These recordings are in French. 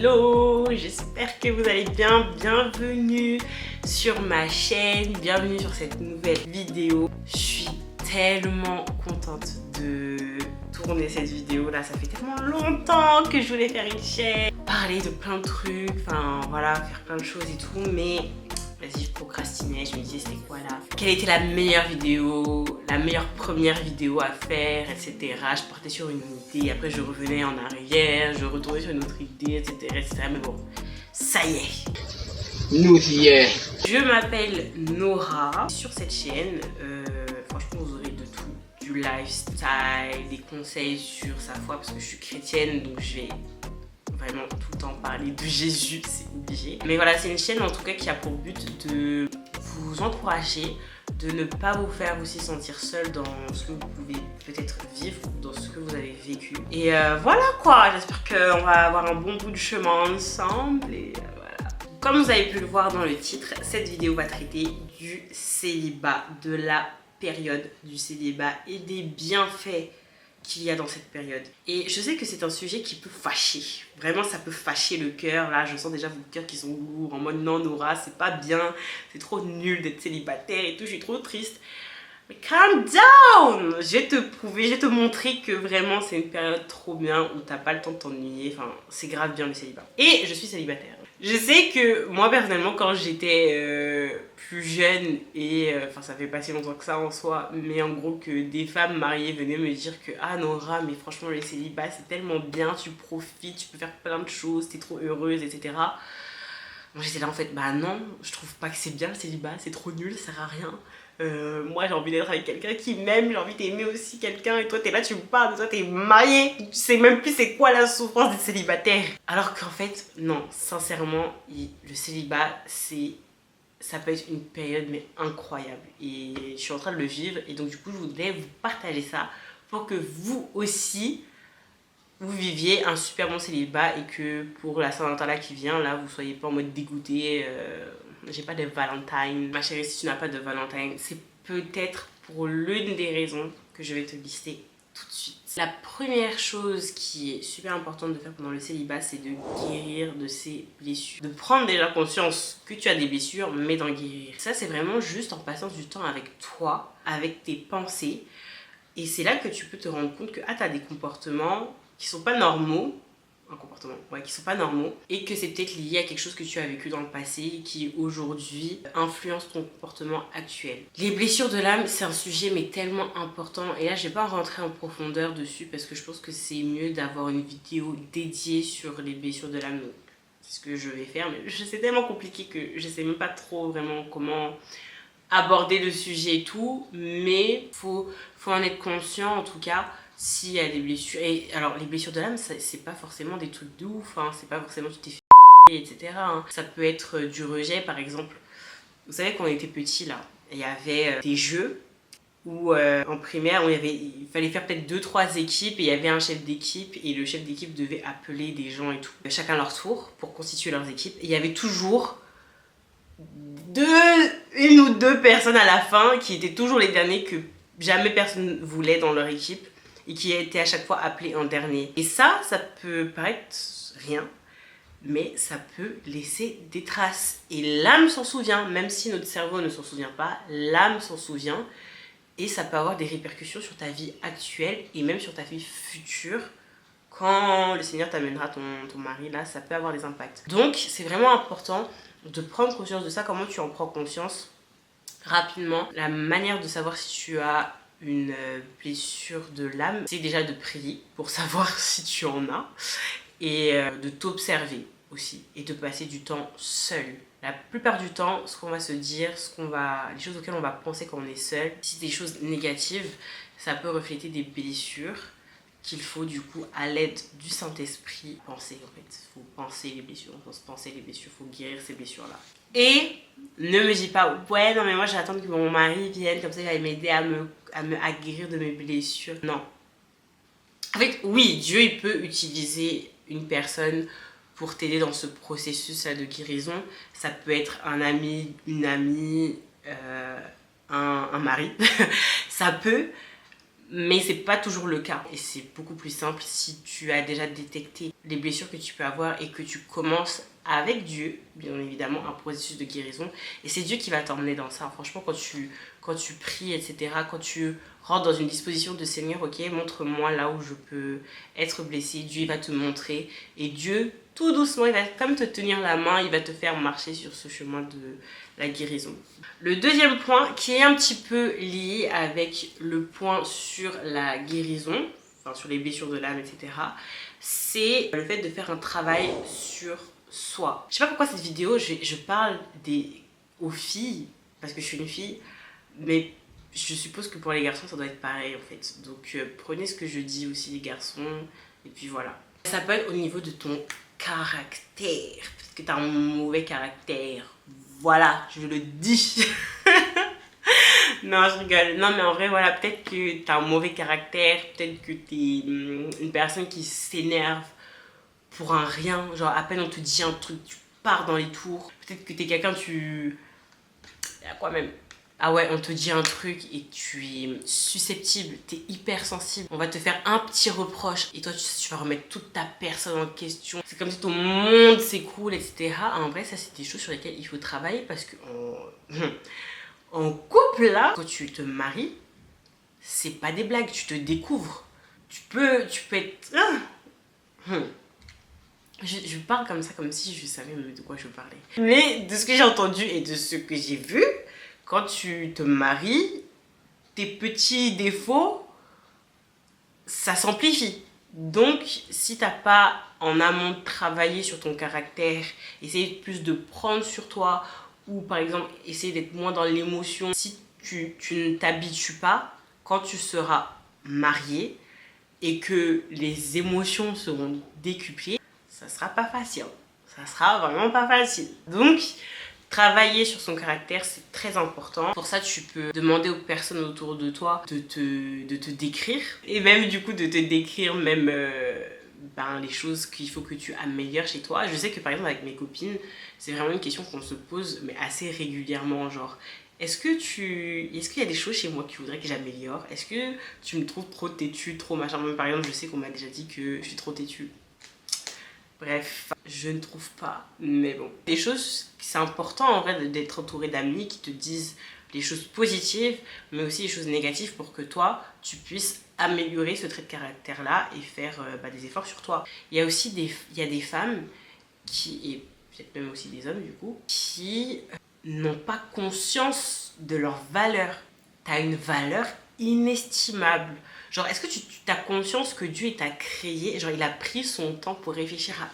Hello, j'espère que vous allez bien. Bienvenue sur ma chaîne, bienvenue sur cette nouvelle vidéo. Je suis tellement contente de tourner cette vidéo là, ça fait tellement longtemps que je voulais faire une chaîne, parler de plein de trucs, enfin voilà, faire plein de choses et tout, mais vas-y, je procrastinais, je me disais c'était quoi là, quelle était la meilleure vidéo, la meilleure première vidéo à faire, etc. Je partais sur une idée, après je revenais en arrière, je retournais sur une autre idée, etc. Mais bon, ça y est, nous y est. Je m'appelle Nora. Sur cette chaîne, franchement vous aurez de tout, du lifestyle, des conseils sur sa foi parce que je suis chrétienne, donc je vais vraiment tout le temps parler de Jésus, c'est obligé. Mais voilà, c'est une chaîne en tout cas qui a pour but de vous encourager, de ne pas vous faire aussi sentir seul dans ce que vous pouvez peut-être vivre, dans ce que vous avez vécu. Et voilà quoi, j'espère qu'on va avoir un bon bout de chemin ensemble et voilà. Comme vous avez pu le voir dans le titre, cette vidéo va traiter du célibat, de la période du célibat et des bienfaits qu'il y a dans cette période. Et je sais que c'est un sujet qui peut fâcher. Vraiment, ça peut fâcher le cœur. Là, je sens déjà vos cœurs qui sont lourds, en mode non, Nora, c'est pas bien, c'est trop nul d'être célibataire et tout, je suis trop triste. Mais calm down! Je vais te prouver, je vais te montrer que vraiment c'est une période trop bien où t'as pas le temps de t'ennuyer. Enfin, c'est grave bien le célibat. Et je suis célibataire. Je sais que moi personnellement quand j'étais plus jeune et enfin ça fait pas si longtemps que ça en soi, mais en gros que des femmes mariées venaient me dire que ah Nora mais franchement le célibat c'est tellement bien, tu profites, tu peux faire plein de choses, t'es trop heureuse, etc. Moi j'étais là en fait bah non, je trouve pas que c'est bien le célibat, c'est trop nul, ça sert à rien. Moi j'ai envie d'être avec quelqu'un qui m'aime, j'ai envie d'aimer aussi quelqu'un et toi t'es là, tu me parles, toi t'es mariée, tu sais même plus c'est quoi la souffrance d'être célibataire. Alors qu'en fait, non, sincèrement, le célibat, ça peut être une période mais incroyable et je suis en train de le vivre et donc du coup je voudrais vous partager ça pour que vous aussi vous viviez un super bon célibat et que pour la Saint-Valentin là qui vient, là vous soyez pas en mode dégoûté, j'ai pas de Valentine. Ma chérie, si tu n'as pas de Valentine, c'est peut-être pour l'une des raisons que je vais te lister tout de suite. La première chose qui est super importante de faire pendant le célibat, c'est de guérir de ses blessures. De prendre déjà conscience que tu as des blessures, mais d'en guérir. Ça, c'est vraiment juste en passant du temps avec toi, avec tes pensées. Et c'est là que tu peux te rendre compte que tu as des comportements qui sont pas normaux, qui sont pas normaux, et que c'est peut-être lié à quelque chose que tu as vécu dans le passé qui aujourd'hui influence ton comportement actuel. Les blessures de l'âme, c'est un sujet mais tellement important, et là je vais pas rentrer en profondeur dessus parce que je pense que c'est mieux d'avoir une vidéo dédiée sur les blessures de l'âme. C'est ce que je vais faire, mais c'est tellement compliqué que je sais même pas trop vraiment comment aborder le sujet et tout, mais faut en être conscient en tout cas s'il y a des blessures. Et alors les blessures de l'âme, c'est pas forcément des trucs de ouf, hein. C'est pas forcément tu t'es fait etc. hein. Ça peut être du rejet par exemple. Vous savez quand on était petit là, il y avait des jeux où en primaire il fallait faire peut-être 2-3 équipes et il y avait un chef d'équipe et le chef d'équipe devait appeler des gens et tout, chacun leur tour pour constituer leurs équipes, et il y avait toujours une ou deux personnes à la fin qui étaient toujours les derniers que jamais personne voulait dans leur équipe et qui étaient à chaque fois appelés en dernier. Et ça peut paraître rien, mais ça peut laisser des traces. Et l'âme s'en souvient, même si notre cerveau ne s'en souvient pas, l'âme s'en souvient et ça peut avoir des répercussions sur ta vie actuelle et même sur ta vie future. Quand le Seigneur t'amènera ton mari, là, ça peut avoir des impacts. Donc, c'est vraiment important de prendre conscience de ça. Comment tu en prends conscience rapidement? La manière de savoir si tu as une blessure de l'âme, c'est déjà de prier pour savoir si tu en as et de t'observer aussi et de passer du temps seul. La plupart du temps, ce qu'on va se dire, les choses auxquelles on va penser quand on est seul, si c'est des choses négatives, ça peut refléter des blessures qu'il faut du coup à l'aide du Saint-Esprit penser en fait. Il faut penser les blessures, il faut se penser les blessures, il faut guérir ces blessures là. Et ne me dis pas ouais non mais moi j'attends que mon mari vienne comme ça il va m'aider à guérir de mes blessures. Non. En fait oui, Dieu il peut utiliser une personne pour t'aider dans ce processus là de guérison. Ça peut être un ami, une amie, un mari. Ça peut. Mais c'est pas toujours le cas. Et c'est beaucoup plus simple si tu as déjà détecté les blessures que tu peux avoir et que tu commences avec Dieu, bien évidemment, un processus de guérison. Et c'est Dieu qui va t'emmener dans ça. Franchement, quand tu pries, etc., quand tu rentres dans une disposition de Seigneur, ok, montre-moi là où je peux être blessé. Dieu il va te montrer. Et Dieu, tout doucement, il va comme te tenir la main, il va te faire marcher sur ce chemin de la guérison. Le deuxième point qui est un petit peu lié avec le point sur la guérison, enfin sur les blessures de l'âme, etc., c'est le fait de faire un travail sur soi. Je sais pas pourquoi cette vidéo, je parle aux filles, parce que je suis une fille, mais je suppose que pour les garçons, ça doit être pareil en fait. Donc prenez ce que je dis aussi les garçons, et puis voilà. Ça peut être au niveau de ton caractère, parce que tu as un mauvais caractère. Voilà, je le dis. Non, je rigole. Non, mais en vrai, voilà, peut-être que tu as un mauvais caractère, peut-être que tu es une personne qui s'énerve pour un rien. Genre, à peine on te dit un truc, tu pars dans les tours. Peut-être que tu es quelqu'un, à quoi même? Ah ouais, on te dit un truc et tu es susceptible, tu es hypersensible. On va te faire un petit reproche et toi, tu vas remettre toute ta personne en question. C'est comme si ton monde s'écroule, etc. En vrai, ça, c'est des choses sur lesquelles il faut travailler parce que en couple, là, quand tu te maries, c'est pas des blagues, tu te découvres. Tu peux être... Je parle comme ça, comme si je savais de quoi je parlais. Mais de ce que j'ai entendu et de ce que j'ai vu, quand tu te maries, tes petits défauts, ça s'amplifie. Donc, si t'as pas en amont travaillé sur ton caractère, essayer plus de prendre sur toi, ou par exemple, essayer d'être moins dans l'émotion, si tu ne t'habitues pas, quand tu seras marié et que les émotions seront décuplées, ça sera pas facile. Ça sera vraiment pas facile. Donc, travailler sur son caractère, c'est très important. Pour ça, tu peux demander aux personnes autour de toi de te décrire. Et même du coup, de te décrire même les choses qu'il faut que tu améliores chez toi. Je sais que par exemple, avec mes copines, c'est vraiment une question qu'on se pose, mais assez régulièrement. Genre, est-ce qu'il y a des choses chez moi qu'il faudrait que j'améliore? Est-ce que tu me trouves trop têtue, trop machin? Même par exemple, je sais qu'on m'a déjà dit que je suis trop têtue. Bref, je ne trouve pas, mais bon. Des choses, c'est important en vrai d'être entouré d'amis qui te disent les choses positives, mais aussi les choses négatives pour que toi, tu puisses améliorer ce trait de caractère-là et faire des efforts sur toi. Il y a aussi des femmes et peut-être même aussi des hommes du coup, qui n'ont pas conscience de leur valeur. Tu as une valeur inestimable. Genre, est-ce que tu as conscience que Dieu t'a créé? Genre, il a pris son temps pour réfléchir à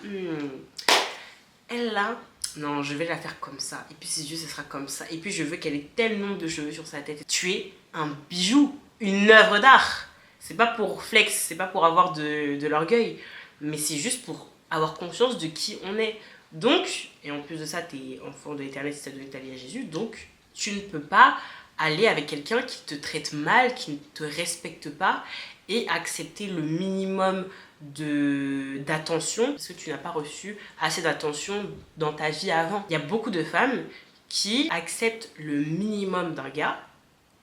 elle là, non, je vais la faire comme ça. Et puis ses yeux, ce sera comme ça. Et puis je veux qu'elle ait tel nombre de cheveux sur sa tête. Tu es un bijou, une œuvre d'art. C'est pas pour flex, c'est pas pour avoir de l'orgueil, mais c'est juste pour avoir conscience de qui on est. Donc, et en plus de ça, tu es enfant de l'Éternel si tu as donné ta vie à Jésus, donc tu ne peux pas aller avec quelqu'un qui te traite mal, qui ne te respecte pas et accepter le minimum d'attention parce que tu n'as pas reçu assez d'attention dans ta vie avant. Il y a beaucoup de femmes qui acceptent le minimum d'un gars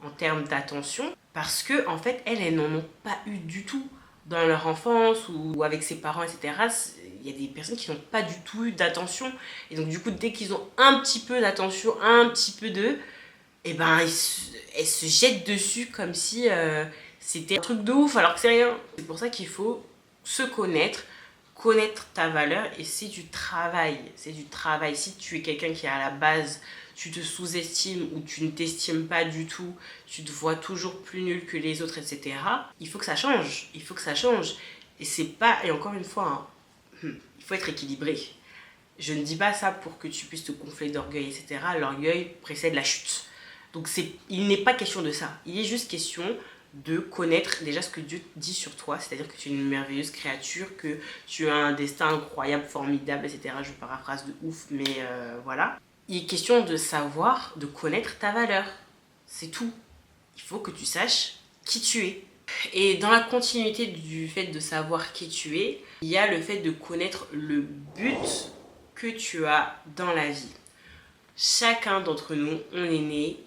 en termes d'attention parce que en fait elles n'en ont pas eu du tout dans leur enfance ou avec ses parents, etc. Il y a des personnes qui n'ont pas du tout eu d'attention et donc du coup dès qu'ils ont un petit peu d'attention, un petit peu de, et ben elles se jettent dessus comme si c'était un truc de ouf alors que c'est rien. C'est pour ça qu'il faut se connaître ta valeur et c'est du travail. C'est du travail. Si tu es quelqu'un qui à la base tu te sous-estimes ou tu ne t'estimes pas du tout, tu te vois toujours plus nul que les autres, etc. Il faut que ça change. Il faut que ça change. Et c'est pas, et encore une fois, il faut être équilibré. Je ne dis pas ça pour que tu puisses te gonfler d'orgueil, etc. L'orgueil précède la chute. Donc il n'est pas question de ça. Il est juste question de connaître déjà ce que Dieu dit sur toi, c'est-à-dire que tu es une merveilleuse créature, que tu as un destin incroyable, formidable, etc. Je paraphrase de ouf, mais voilà. Il est question de savoir, de connaître ta valeur. C'est tout. Il faut que tu saches qui tu es. Et dans la continuité du fait de savoir qui tu es, il y a le fait de connaître le but que tu as dans la vie. Chacun d'entre nous, on est né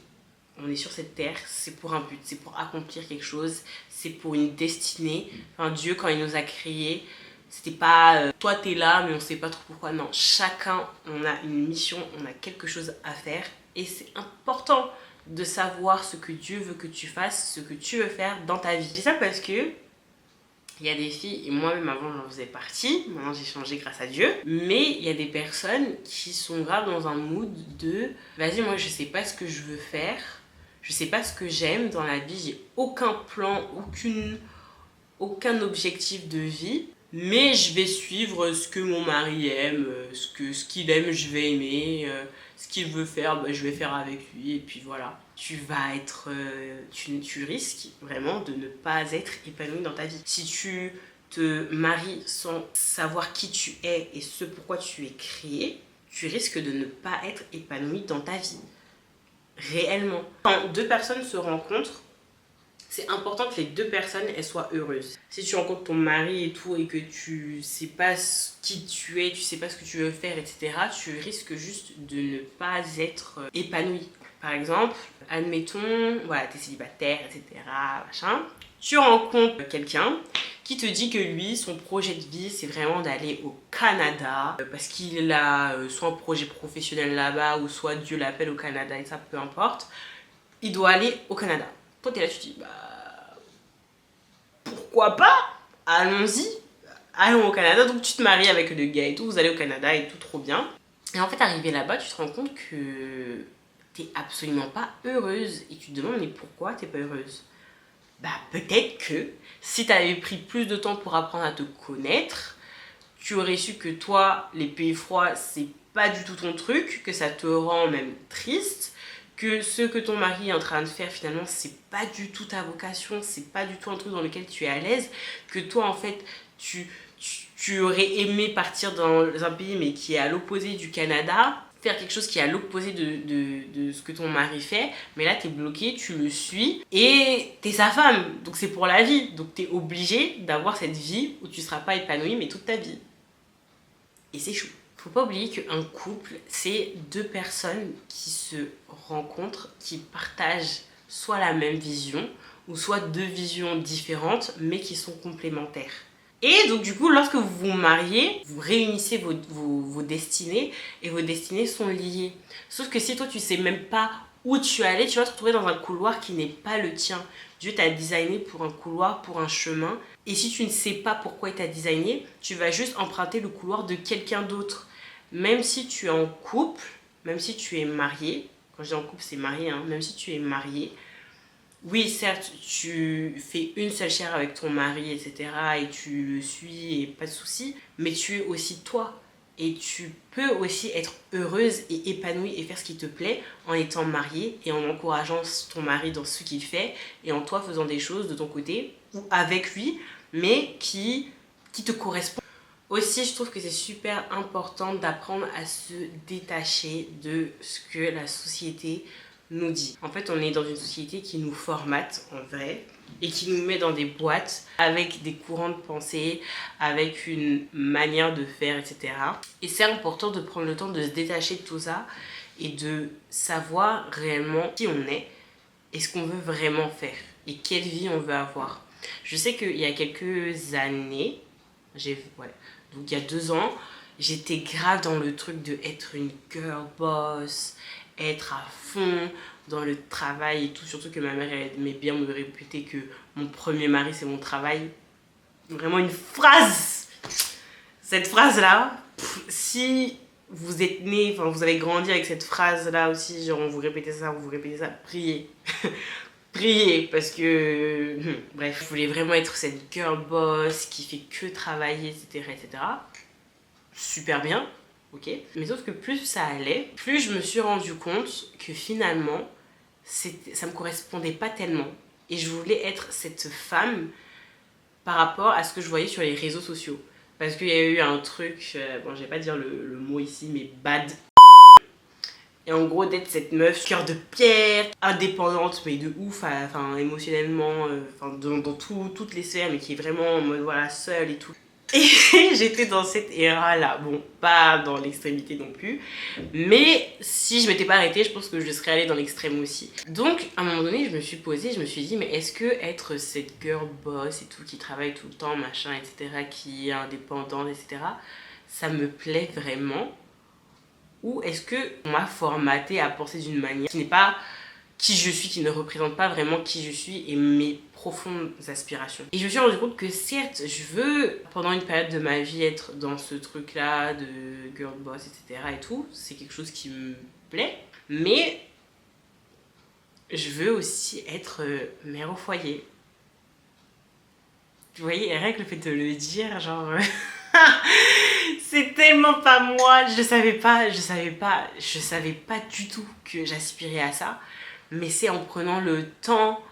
on est sur cette terre, c'est pour un but, c'est pour accomplir quelque chose, c'est pour une destinée. Enfin, Dieu, quand il nous a créés, c'était pas toi t'es là mais on sait pas trop pourquoi. Non, chacun on a une mission, on a quelque chose à faire et c'est important de savoir ce que Dieu veut que tu fasses, ce que tu veux faire dans ta vie. Je dis ça parce que il y a des filles, et moi-même avant j'en faisais partie, maintenant j'ai changé grâce à Dieu, mais il y a des personnes qui sont grave dans un mood de vas-y, moi je sais pas ce que je veux faire, je sais pas ce que j'aime dans la vie, j'ai aucun plan, aucun objectif de vie, mais je vais suivre ce que mon mari aime, ce qu'il aime je vais aimer, ce qu'il veut faire bah, je vais faire avec lui et puis voilà. Tu vas être, tu risques vraiment de ne pas être épanoui dans ta vie. Si tu te maries sans savoir qui tu es et ce pourquoi tu es créé, tu risques de ne pas être épanoui dans ta vie. Réellement. Quand deux personnes se rencontrent, c'est important que les deux personnes elles soient heureuses. Si tu rencontres ton mari et tout et que tu sais pas qui tu es, tu sais pas ce que tu veux faire, etc., tu risques juste de ne pas être épanoui. Par exemple, admettons, voilà, t'es célibataire, etc., machin. Tu rencontres quelqu'un qui te dit que lui, son projet de vie, c'est vraiment d'aller au Canada parce qu'il a soit un projet professionnel là-bas ou soit Dieu l'appelle au Canada et ça, peu importe. Il doit aller au Canada. Toi, t'es là, tu te dis, bah, pourquoi pas? Allons-y, allons au Canada. Donc, tu te maries avec le gars et tout, vous allez au Canada et tout, trop bien. Et en fait, arrivé là-bas, tu te rends compte que t'es absolument pas heureuse. Et tu te demandes, mais pourquoi t'es pas heureuse? Bah, peut-être que si t'avais pris plus de temps pour apprendre à te connaître, tu aurais su que toi, les pays froids, c'est pas du tout ton truc, que ça te rend même triste, que ce que ton mari est en train de faire finalement c'est pas du tout ta vocation, c'est pas du tout un truc dans lequel tu es à l'aise, que toi en fait tu aurais aimé partir dans un pays mais qui est à l'opposé du Canada, faire quelque chose qui est à l'opposé de ce que ton mari fait, mais là t'es bloqué, tu le suis et t'es sa femme, donc c'est pour la vie, donc t'es obligé d'avoir cette vie où tu seras pas épanoui mais toute ta vie. Et c'est chou. Faut pas oublier qu'un couple, c'est deux personnes qui se rencontrent, qui partagent soit la même vision, ou soit deux visions différentes, mais qui sont complémentaires. Et donc du coup, lorsque vous vous mariez, vous réunissez vos destinées, et vos destinées sont liées. Sauf que si toi, tu sais même pas où tu es allé, tu vas te retrouver dans un couloir qui n'est pas le tien. Dieu t'a designé pour un couloir, pour un chemin. Et si tu ne sais pas pourquoi il t'a designé, tu vas juste emprunter le couloir de quelqu'un d'autre. Même si tu es en couple, même si tu es marié, quand je dis en couple c'est marié, hein, même si tu es marié, oui certes tu fais une seule chair avec ton mari, etc. et tu le suis et pas de soucis, mais tu es aussi toi. Et tu peux aussi être heureuse et épanouie et faire ce qui te plaît en étant mariée et en encourageant ton mari dans ce qu'il fait et en toi faisant des choses de ton côté ou avec lui, mais qui te correspondent. Aussi, je trouve que c'est super important d'apprendre à se détacher de ce que la société nous dit. En fait, on est dans une société qui nous formate en vrai et qui nous met dans des boîtes avec des courants de pensée, avec une manière de faire, etc. Et c'est important de prendre le temps de se détacher de tout ça et de savoir réellement qui on est et ce qu'on veut vraiment faire et quelle vie on veut avoir. Je sais qu'il y a quelques années, donc il y a 2 ans, j'étais grave dans le truc de être une girl boss, être à fond dans le travail et tout, surtout que ma mère elle aimait bien me répéter que mon premier mari c'est mon travail. Vraiment une phrase, cette phrase là, si vous êtes né, enfin vous avez grandi avec cette phrase là aussi, genre on vous répétait ça, priez. Priez parce que bref, je voulais vraiment être cette girl boss qui fait que travailler, etc., etc. Super bien, ok, mais sauf que plus ça allait, plus je me suis rendu compte que finalement ça me correspondait pas tellement et je voulais être cette femme par rapport à ce que je voyais sur les réseaux sociaux, parce qu'il y a eu un truc, bon je vais pas dire le mot ici, mais bad. Et en gros, d'être cette meuf, cœur de pierre, indépendante, mais de ouf, enfin émotionnellement, dans toutes les sphères, mais qui est vraiment en mode voilà, seule et tout. Et j'étais dans cette ère-là. Bon, pas dans l'extrémité non plus. Mais si je m'étais pas arrêtée, je pense que je serais allée dans l'extrême aussi. Donc, à un moment donné, je me suis posée, je me suis dit, mais est-ce que être cette girl boss et tout, qui travaille tout le temps, machin, etc., qui est indépendante, etc., ça me plaît vraiment? Ou est-ce qu'on m'a formaté à penser d'une manière qui n'est pas qui je suis, qui ne représente pas vraiment qui je suis et mes profondes aspirations. Et je me suis rendu compte que certes, je veux, pendant une période de ma vie, être dans ce truc-là de girl boss, etc. et tout. C'est quelque chose qui me plaît. Mais je veux aussi être mère au foyer. Vous voyez, rien que le fait de le dire, genre... c'est tellement pas moi, je savais pas du tout que j'aspirais à ça. Mais c'est en prenant le temps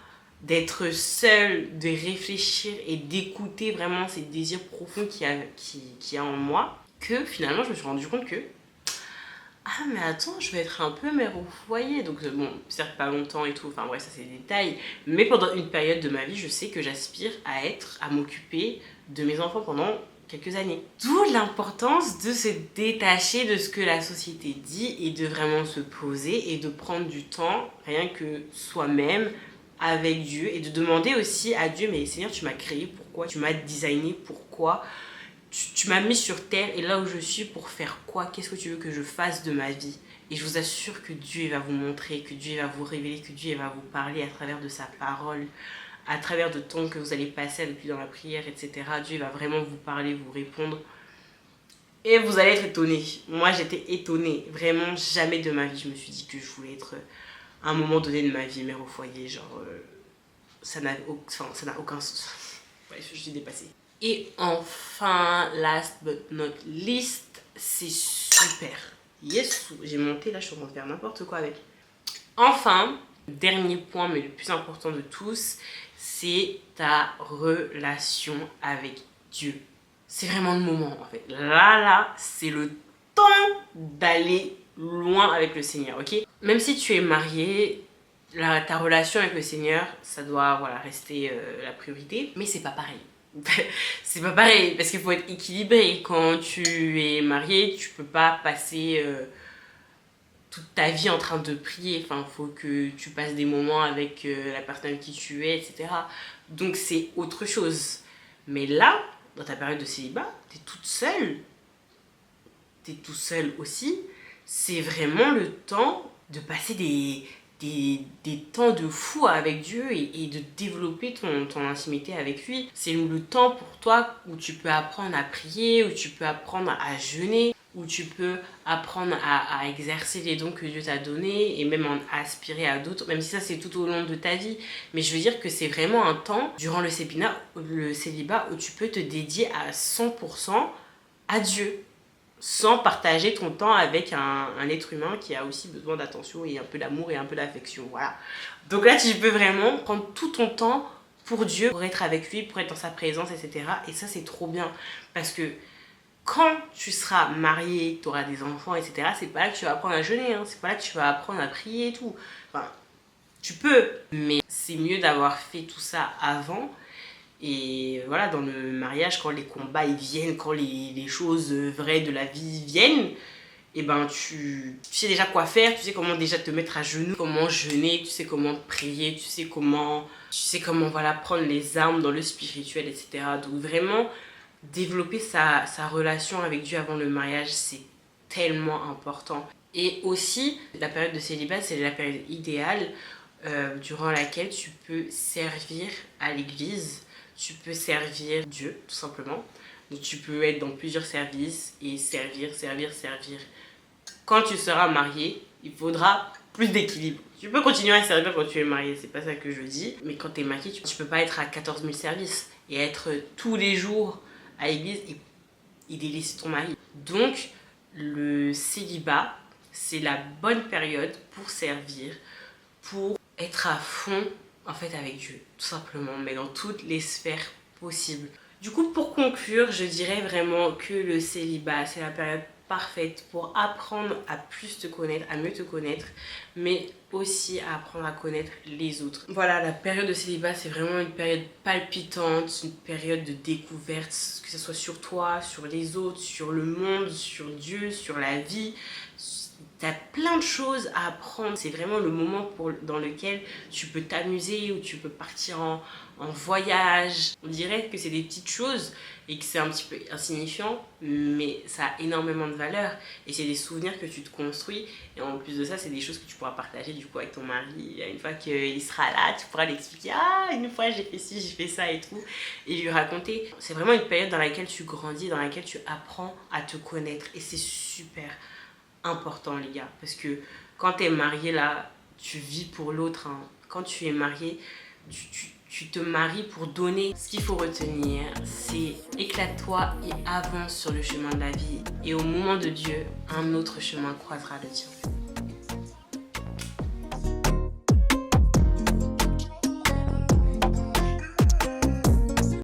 d'être seule, de réfléchir et d'écouter vraiment ces désirs profonds qu'il y a en moi, que finalement je me suis rendu compte que ah mais attends, je vais être un peu mère au foyer. Donc bon, certes pas longtemps et tout, enfin bref, ça c'est des détails. Mais pendant une période de ma vie, je sais que j'aspire à m'occuper de mes enfants pendant quelques années. D'où l'importance de se détacher de ce que la société dit et de vraiment se poser et de prendre du temps, rien que soi-même, avec Dieu, et de demander aussi à Dieu, mais Seigneur, tu m'as créé, pourquoi? Tu m'as designé, pourquoi? Tu m'as mis sur terre et là où je suis pour faire quoi? Qu'est-ce que tu veux que je fasse de ma vie? Et je vous assure que Dieu va vous montrer, que Dieu va vous révéler, que Dieu va vous parler à travers de sa parole, à travers de temps que vous allez passer avec lui dans la prière, etc. Dieu va vraiment vous parler, vous répondre. Et vous allez être étonnés. Moi, j'étais étonnée. Vraiment, jamais de ma vie, je me suis dit que je voulais être, à un moment donné de ma vie, mère au foyer. Genre, ça n'a aucun sens. Bref, je suis dépassée. Et enfin, last but not least, c'est super. Yes, j'ai monté, là, je suis en train de faire n'importe quoi avec. Enfin, dernier point, mais le plus important de tous, c'est ta relation avec Dieu. C'est vraiment le moment, en fait. Là, c'est le temps d'aller loin avec le Seigneur, ok? Même si tu es marié, ta relation avec le Seigneur, ça doit rester la priorité, mais c'est pas pareil. C'est pas pareil, parce qu'il faut être équilibré. Quand tu es marié, tu peux pas passer toute ta vie en train de prier. Enfin, il faut que tu passes des moments avec la personne avec qui tu es, etc. Donc c'est autre chose. Mais là, dans ta période de célibat, t'es toute seule. T'es tout seul aussi. C'est vraiment le temps de passer des temps de fou avec Dieu et de développer ton intimité avec lui. C'est le temps pour toi où tu peux apprendre à prier, où tu peux apprendre à jeûner, où tu peux apprendre à exercer les dons que Dieu t'a donnés et même en aspirer à d'autres, même si ça c'est tout au long de ta vie. Mais je veux dire que c'est vraiment un temps, durant le célibat, où tu peux te dédier à 100% à Dieu, sans partager ton temps avec un être humain qui a aussi besoin d'attention et un peu d'amour et un peu d'affection. Voilà. Donc là, tu peux vraiment prendre tout ton temps pour Dieu, pour être avec lui, pour être dans sa présence, etc. Et ça, c'est trop bien. Parce que quand tu seras marié, tu auras des enfants, etc., c'est pas là que tu vas apprendre à jeûner, hein. C'est pas là que tu vas apprendre à prier et tout. Enfin, tu peux, mais c'est mieux d'avoir fait tout ça avant. Et voilà, dans le mariage, quand les combats ils viennent, quand les choses vraies de la vie viennent, et ben tu sais déjà quoi faire, tu sais comment déjà te mettre à genoux, comment jeûner, tu sais comment prier, tu sais comment prendre les armes dans le spirituel, etc. Donc vraiment, développer sa relation avec Dieu avant le mariage, c'est tellement important. Et aussi, la période de célibat, c'est la période idéale durant laquelle tu peux servir à l'église. Tu peux servir Dieu, tout simplement. Donc tu peux être dans plusieurs services et servir. Quand tu seras marié, il faudra plus d'équilibre. Tu peux continuer à servir quand tu es marié, c'est pas ça que je dis. Mais quand tu es marié, tu peux pas être à 14 000 services et être tous les jours à l'église et délaisser ton mari. Donc, le célibat, c'est la bonne période pour servir, pour être à fond en fait avec Dieu, tout simplement, mais dans toutes les sphères possibles. Du coup, pour conclure, je dirais vraiment que le célibat, c'est la période parfaite pour apprendre à plus te connaître, à mieux te connaître, mais aussi à apprendre à connaître les autres. Voilà, la période de célibat, c'est vraiment une période palpitante, une période de découverte, que ce soit sur toi, sur les autres, sur le monde, sur Dieu, sur la vie. T'as plein de choses à apprendre. C'est vraiment le moment dans lequel tu peux t'amuser ou tu peux partir en voyage. On dirait que c'est des petites choses et que c'est un petit peu insignifiant, mais ça a énormément de valeur et c'est des souvenirs que tu te construis. Et en plus de ça, c'est des choses que tu pourras partager du coup avec ton mari. Une fois qu'il sera là, tu pourras l'expliquer. Ah, une fois j'ai fait ci, j'ai fait ça et tout. Et lui raconter. C'est vraiment une période dans laquelle tu grandis, dans laquelle tu apprends à te connaître. Et c'est super important les gars, parce que quand tu es marié là, tu vis pour l'autre, hein. Quand tu es marié, tu te maries pour donner. Ce qu'il faut retenir, c'est éclate-toi et avance sur le chemin de la vie, et au moment de Dieu, un autre chemin croisera le tien.